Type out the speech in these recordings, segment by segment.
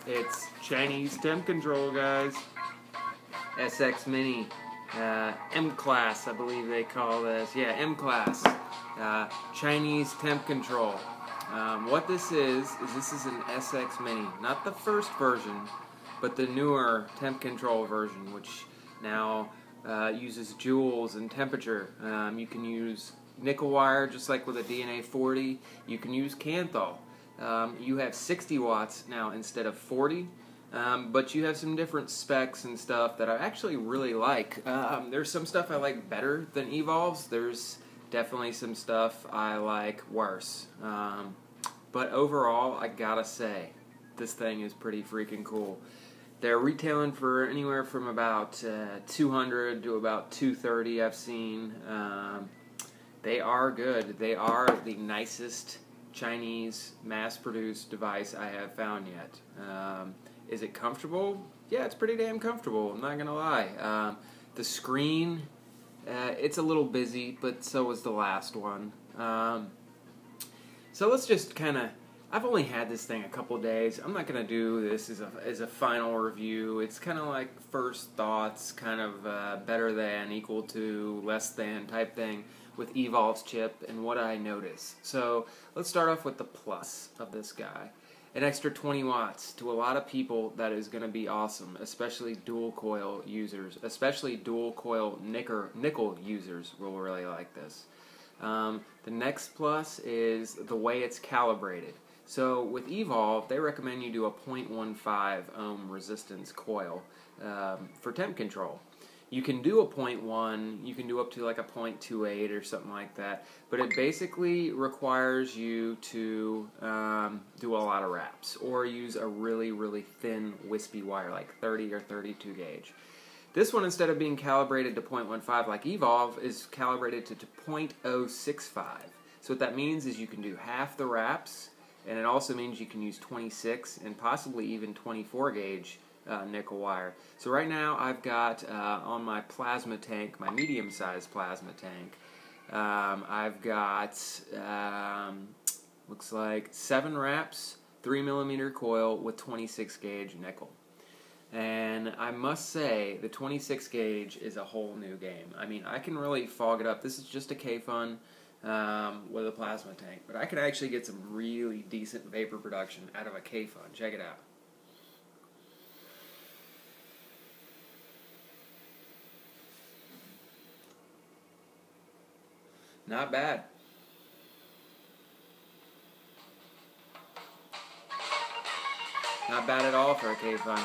It's Chinese temp control, guys. SX Mini. M class, I believe they call this. Yeah, M class. Chinese temp control. What this is this is an SX Mini. Not the first version, but the newer temp control version, which now uses joules and temperature. You can use nickel wire just like with a DNA 40. You can use Canthal. You have 60 watts now instead of 40. But you have some different specs and stuff that I actually really like. There's some stuff I like better than Evolve's. There's definitely some stuff I like worse. But overall, I gotta say, this thing is pretty freaking cool. They're retailing for anywhere from about $200 to about $230 I've seen. They are good. They are the nicest Chinese mass-produced device I have found yet. Is it comfortable? Yeah, it's pretty damn comfortable, I'm not gonna lie. The screen, it's a little busy, but so was the last one. So let's just I've only had this thing a couple days. I'm not gonna do this as a final review. It's kind of like first thoughts, kind of better than, equal to, less than type thing with Evolve's chip and what I notice. So let's start off with the plus of this guy. An extra 20 watts. To a lot of people, that is going to be awesome, especially dual coil users. Especially dual coil nickel users will really like this. The next plus is the way it's calibrated. So with Evolve, they recommend you do a 0.15 ohm resistance coil for temp control. You can do a 0.1, you can do up to like a 0.28 or something like that, but it basically requires you to do a lot of wraps or use a really, really thin wispy wire, like 30 or 32 gauge. This one, instead of being calibrated to 0.15 like Evolve, is calibrated to 0.065. So what that means is you can do half the wraps, and it also means you can use 26 and possibly even 24 gauge nickel wire. So right now I've got on my plasma tank, my medium-sized plasma tank, I've got looks like 7 wraps, 3mm coil with 26 gauge nickel. And I must say, the 26 gauge is a whole new game. I mean, I can really fog it up. This is just a K-Fun with a plasma tank, but I can actually get some really decent vapor production out of a K-Fun. Check it out. Not bad. Not bad at all for a K-Fun.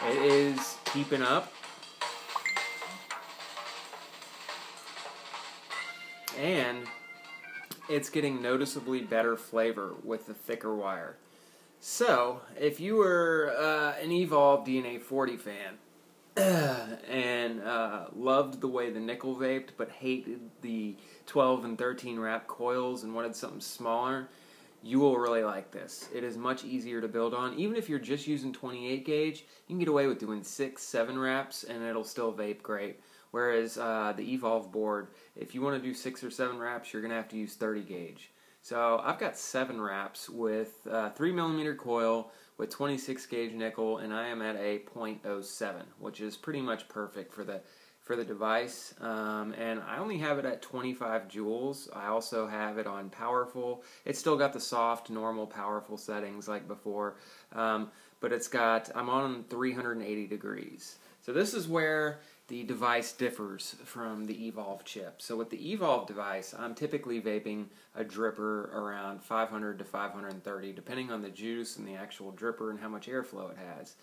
It is keeping up. And it's getting noticeably better flavor with the thicker wire. So, if you were an Evolve DNA 40 fan and loved the way the nickel vaped but hated the 12 and 13 wrap coils and wanted something smaller, you will really like this. It is much easier to build on. Even if you're just using 28 gauge, you can get away with doing 6, 7 wraps and it'll still vape great. Whereas the Evolve board, if you want to do 6 or 7 wraps, you're going to have to use 30 gauge. So I've got 7 wraps with 3mm coil with 26 gauge nickel, and I am at a 0.07, which is pretty much perfect for the device. And I only have it at 25 joules. I also have it on powerful. It's still got the soft, normal, powerful settings like before, but I'm on 380 degrees. So this is where the device differs from the Evolve chip. So with the Evolve device, I'm typically vaping a dripper around 500 to 530, depending on the juice and the actual dripper and how much airflow it has.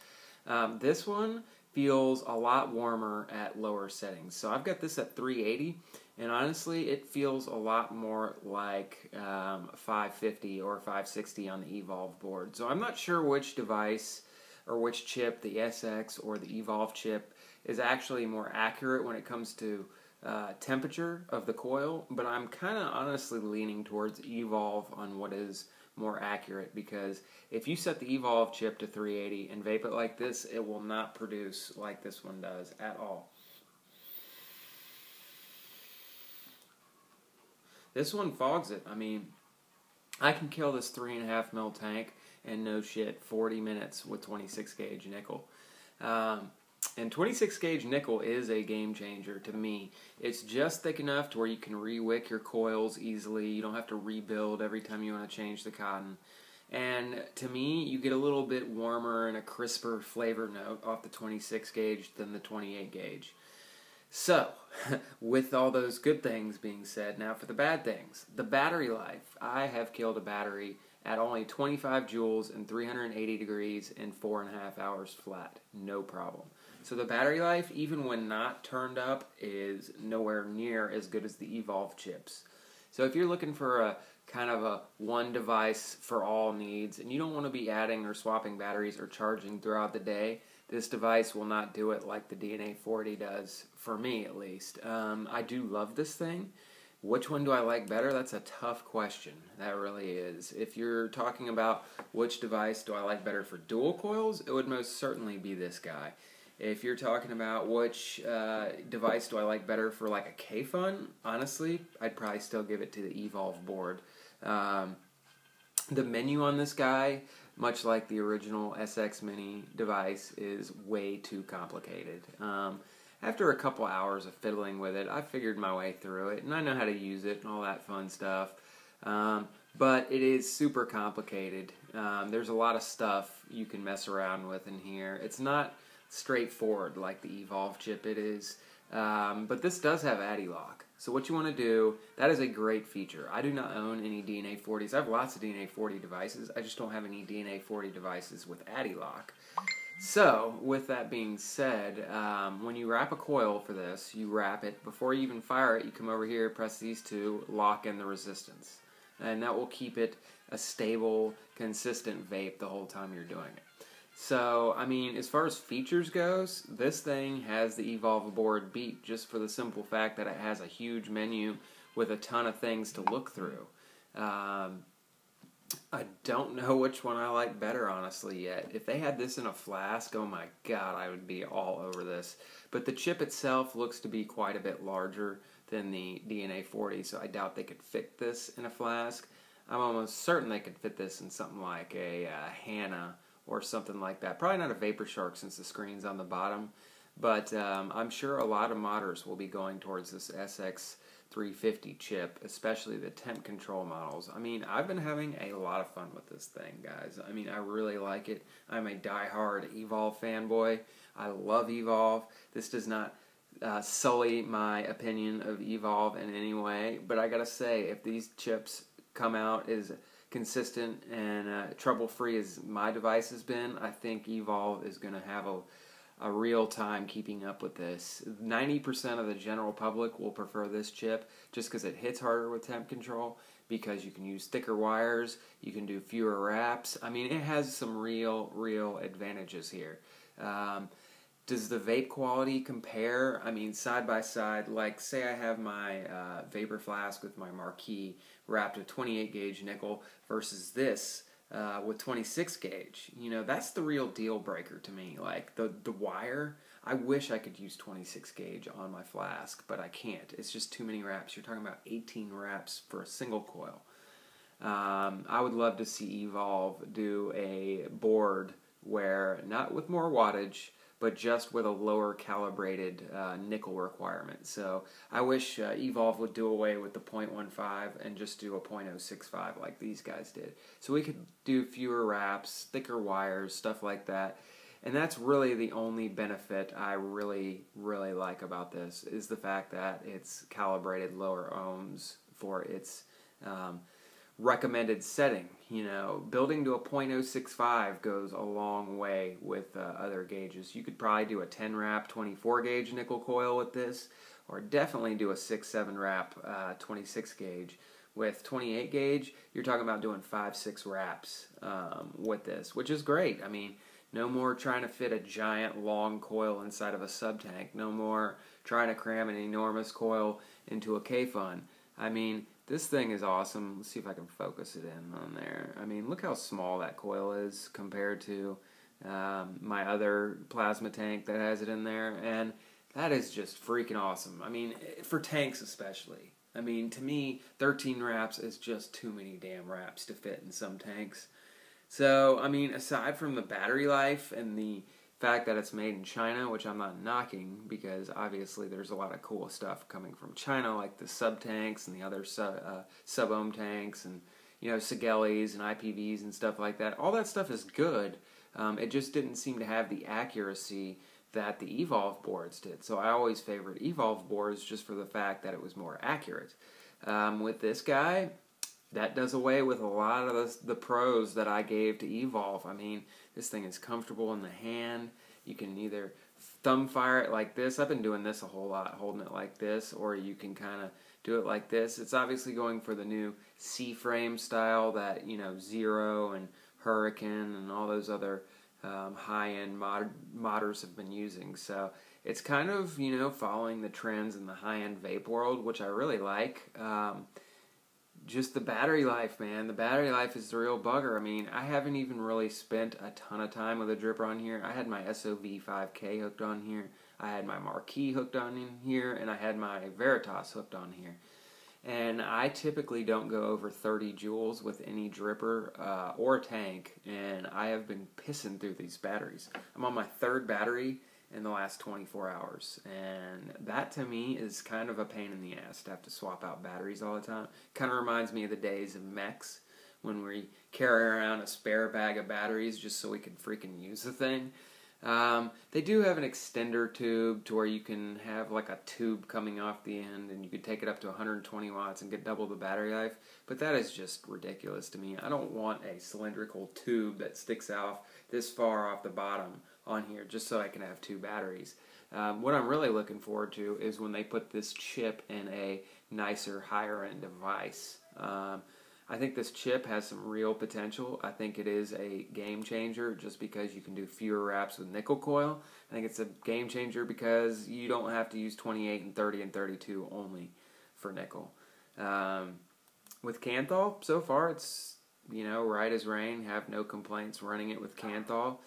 This one feels a lot warmer at lower settings. So I've got this at 380, and honestly, it feels a lot more like 550 or 560 on the Evolve board. So I'm not sure which device or which chip, the SX or the Evolve chip, is actually more accurate when it comes to temperature of the coil, but I'm kind of honestly leaning towards Evolve on what is more accurate, because if you set the Evolve chip to 380 and vape it like this, it will not produce like this one does at all. This one fogs it. I mean, I can kill this 3.5 mil tank in no shit 40 minutes with 26 gauge nickel. And 26 gauge nickel is a game changer to me. It's just thick enough to where you can re-wick your coils easily. You don't have to rebuild every time you want to change the cotton. And to me, you get a little bit warmer and a crisper flavor note off the 26 gauge than the 28 gauge. So, with all those good things being said, now for the bad things. The battery life. I have killed a battery at only 25 joules and 380 degrees in 4.5 hours flat. No problem. So the battery life, even when not turned up, is nowhere near as good as the Evolve chips. So if you're looking for a kind of a one device for all needs, and you don't want to be adding or swapping batteries or charging throughout the day, this device will not do it like the DNA 40 does, for me at least. I do love this thing. Which one do I like better? That's a tough question. That really is. If you're talking about which device do I like better for dual coils, it would most certainly be this guy. If you're talking about which device do I like better for like a K-Fun, honestly, I'd probably still give it to the Evolve board. The menu on this guy, much like the original SX Mini device, is way too complicated. After a couple hours of fiddling with it, I figured my way through it, and I know how to use it and all that fun stuff. But it is super complicated. There's a lot of stuff you can mess around with in here. It's not straightforward like the Evolve chip it is. But this does have Addy-Lock. So what you want to do, that is a great feature. I do not own any DNA 40s. I have lots of DNA 40 devices. I just don't have any DNA 40 devices with Addy-Lock. So, with that being said, when you wrap a coil for this, you wrap it. Before you even fire it, you come over here, press these two, lock in the resistance. And that will keep it a stable, consistent vape the whole time you're doing it. So, I mean, as far as features goes, this thing has the Evolve board beat just for the simple fact that it has a huge menu with a ton of things to look through. I don't know which one I like better, honestly, yet. If they had this in a flask, oh my god, I would be all over this. But the chip itself looks to be quite a bit larger than the DNA 40, so I doubt they could fit this in a flask. I'm almost certain they could fit this in something like a Hannah or something like that. Probably not a Vapor Shark since the screen's on the bottom, but I'm sure a lot of modders will be going towards this SX350 chip, especially the temp control models. I mean, I've been having a lot of fun with this thing, guys. I mean, I really like it. I'm a die-hard Evolve fanboy. I love Evolve. This does not sully my opinion of Evolve in any way, but I gotta say, if these chips come out as consistent and trouble-free as my device has been, I think Evolve is going to have a real time keeping up with this. 90% of the general public will prefer this chip just because it hits harder with temp control, because you can use thicker wires, you can do fewer wraps. I mean, it has some real advantages here. Does the vape quality compare? I mean, side by side, like say I have my vapor flask with my marquee wrapped with 28 gauge nickel versus this with 26 gauge. You know, that's the real deal breaker to me. Like the wire, I wish I could use 26 gauge on my flask, but I can't. It's just too many wraps. You're talking about 18 wraps for a single coil. I would love to see Evolve do a board where, not with more wattage, but just with a lower calibrated nickel requirement. So I wish Evolve would do away with the 0.15 and just do a 0.065 like these guys did. So we could do fewer wraps, thicker wires, stuff like that. And that's really the only benefit I really like about this, is the fact that it's calibrated lower ohms for its recommended setting. You know, building to a 0.065 goes a long way with other gauges. You could probably do a 10 wrap 24 gauge nickel coil with this, or definitely do a 6-7 wrap 26 gauge. With 28 gauge, you're talking about doing 5-6 wraps with this, which is great. I mean, no more trying to fit a giant long coil inside of a sub-tank. No more trying to cram an enormous coil into a K-Fun. I mean, this thing is awesome. Let's see if I can focus it in on there. I mean, look how small that coil is compared to my other plasma tank that has it in there. And that is just freaking awesome. I mean, for tanks especially. I mean, to me, 13 wraps is just too many damn wraps to fit in some tanks. So, I mean, aside from the battery life and the fact that it's made in China, which I'm not knocking, because obviously there's a lot of cool stuff coming from China, like the sub tanks and the other sub-ohm tanks, and Sigelis and IPVs and stuff like that. All that stuff is good. It just didn't seem to have the accuracy that the Evolve boards did. So I always favored Evolve boards just for the fact that it was more accurate. With this guy, that does away with a lot of the pros that I gave to Evolve. I mean, this thing is comfortable in the hand. You can either thumb fire it like this. I've been doing this a whole lot, holding it like this, or you can kind of do it like this. It's obviously going for the new C-frame style that, Zero and Hurricane and all those other high-end modders have been using. So it's kind of, following the trends in the high-end vape world, which I really like. Just the battery life, man. The battery life is the real bugger. I mean, I haven't even really spent a ton of time with a dripper on here. I had my SOV5K hooked on here. I had my Marquee hooked on in here, and I had my Veritas hooked on here. And I typically don't go over 30 joules with any dripper or tank, and I have been pissing through these batteries. I'm on my third battery in the last 24 hours, and that to me is kind of a pain in the ass to have to swap out batteries all the time. Kind of reminds me of the days of mechs when we carry around a spare bag of batteries just so we could freaking use the thing. They do have an extender tube to where you can have like a tube coming off the end, and you could take it up to 120 watts and get double the battery life, but that is just ridiculous to me. I don't want a cylindrical tube that sticks out this far off the bottom on here just so I can have two batteries. What I'm really looking forward to is when they put this chip in a nicer, higher end device. I think this chip has some real potential. I think it is a game changer just because you can do fewer wraps with nickel coil. I think it's a game changer because you don't have to use 28 and 30 and 32 only for nickel. With Kanthal, so far it's, right as rain. Have no complaints running it with Kanthal.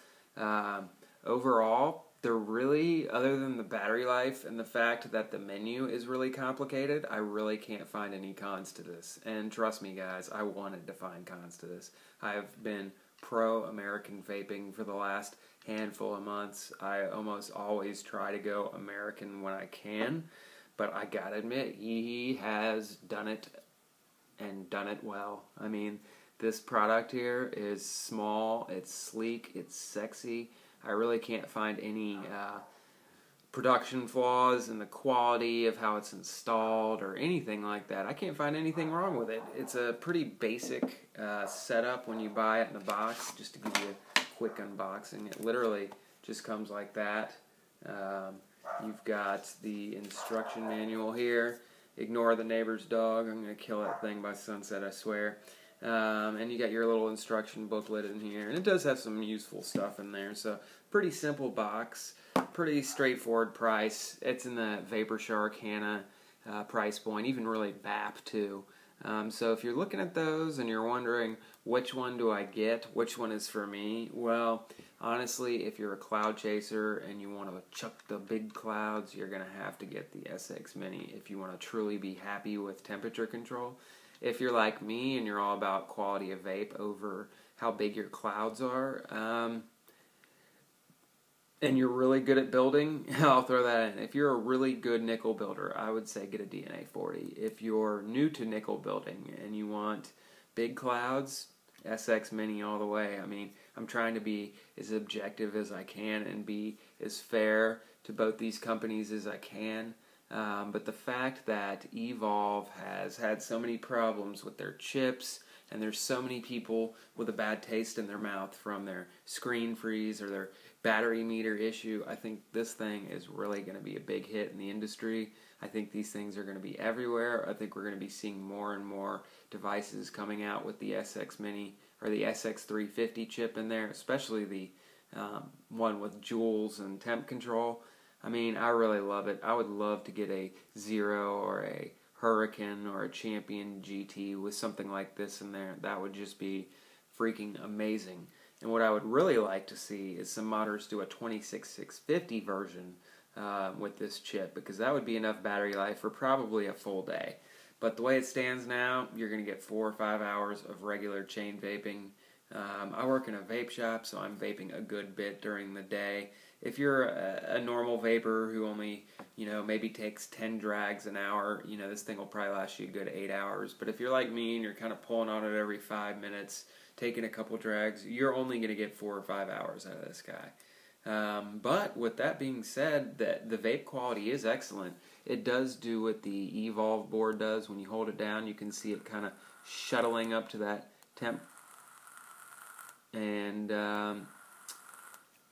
Overall, they're really, other than the battery life and the fact that the menu is really complicated, I really can't find any cons to this. And trust me, guys, I wanted to find cons to this. I have been pro-American vaping for the last handful of months. I almost always try to go American when I can, but I gotta admit, he has done it and done it well. I mean, this product here is small, it's sleek, it's sexy. I really can't find any production flaws in the quality of how it's installed or anything like that. I can't find anything wrong with it. It's a pretty basic setup when you buy it in the box. Just to give you a quick unboxing, it literally just comes like that. You've got the instruction manual here. Ignore the neighbor's dog. I'm going to kill that thing by sunset, I swear. And you got your little instruction booklet in here, and it does have some useful stuff in there. So pretty simple box, pretty straightforward price. It's in the Vapor Shark Hannah price point, even really Vape too. So if you're looking at those and you're wondering which one do I get, which one is for me, well, honestly, if you're a cloud chaser and you want to chuck the big clouds, you're going to have to get the SX Mini if you want to truly be happy with temperature control. If you're like me and you're all about quality of vape over how big your clouds are, and you're really good at building, I'll throw that in. If you're a really good nickel builder, I would say get a DNA 40. If you're new to nickel building and you want big clouds, SX Mini all the way. I mean, I'm trying to be as objective as I can and be as fair to both these companies as I can. But the fact that Evolve has had so many problems with their chips, and there's so many people with a bad taste in their mouth from their screen freeze or their battery meter issue, I think this thing is really going to be a big hit in the industry. I think these things are going to be everywhere. I think we're going to be seeing more and more devices coming out with the SX Mini or the SX350 chip in there, especially the one with joules and temp control. I mean, I really love it. I would love to get a Zero or a Hurricane or a Champion GT with something like this in there. That would just be freaking amazing. And what I would really like to see is some modders do a 26650 version with this chip, because that would be enough battery life for probably a full day. But the way it stands now, you're going to get 4 or 5 hours of regular chain vaping. I work in a vape shop, so I'm vaping a good bit during the day. If you're a normal vapor who only, maybe takes 10 drags an hour, this thing will probably last you a good 8 hours. But if you're like me and you're kind of pulling on it every 5 minutes, taking a couple drags, you're only going to get 4 or 5 hours out of this guy. But with that being said, the vape quality is excellent. It does do what the Evolve board does. When you hold it down, you can see it kind of shuttling up to that temp. And,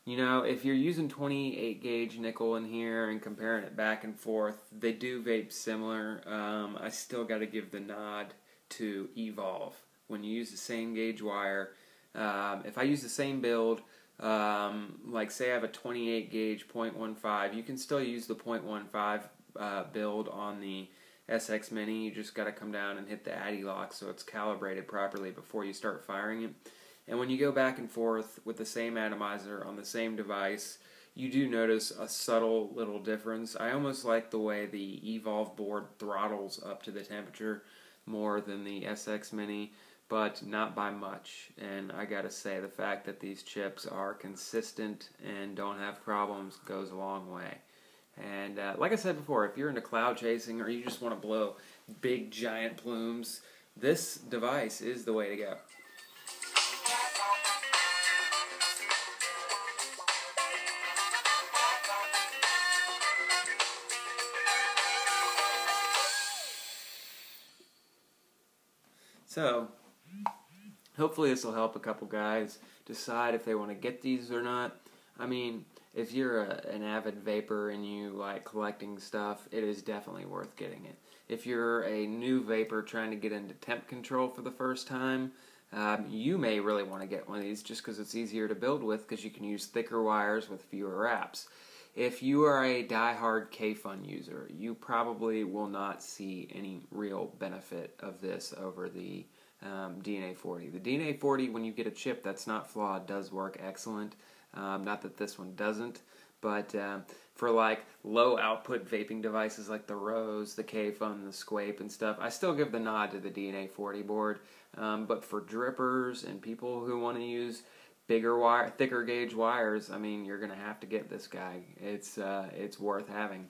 if you're using 28 gauge nickel in here and comparing it back and forth, they do vape similar. I still got to give the nod to Evolve. When you use the same gauge wire, if I use the same build, like say I have a 28 gauge 0.15, you can still use the 0.15 build on the SX Mini. You just got to come down and hit the Addy lock so it's calibrated properly before you start firing it. And when you go back and forth with the same atomizer on the same device, you do notice a subtle little difference. I almost like the way the Evolve board throttles up to the temperature more than the SX Mini, but not by much. And I gotta say, the fact that these chips are consistent and don't have problems goes a long way. And like I said before, if you're into cloud chasing or you just want to blow big giant plumes, this device is the way to go. So, hopefully this will help a couple guys decide if they want to get these or not. I mean, if you're an avid vapor and you like collecting stuff, it is definitely worth getting it. If you're a new vapor trying to get into temp control for the first time, you may really want to get one of these just because it's easier to build with because you can use thicker wires with fewer wraps. If you are a die-hard K-Fun user, you probably will not see any real benefit of this over the DNA 40. The DNA 40, when you get a chip that's not flawed, does work excellent. Not that this one doesn't, but for like low output vaping devices like the Rose, the K-Fun, the Squape and stuff, I still give the nod to the DNA 40 board. But for drippers and people who want to use thicker gauge wires, I mean, you're gonna have to get this guy. It's worth having.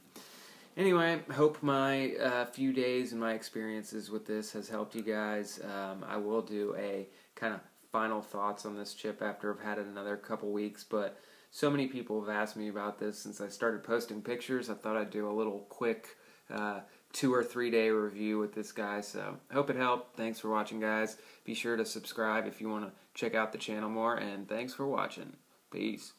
Anyway, hope my few days and my experiences with this has helped you guys. I will do a kind of final thoughts on this chip after I've had it another couple weeks, but so many people have asked me about this since I started posting pictures. I thought I'd do a little quick 2 or 3 day review with this guy, so hope it helped. Thanks for watching, guys. Be sure to subscribe if you want to check out the channel more, and thanks for watching. Peace.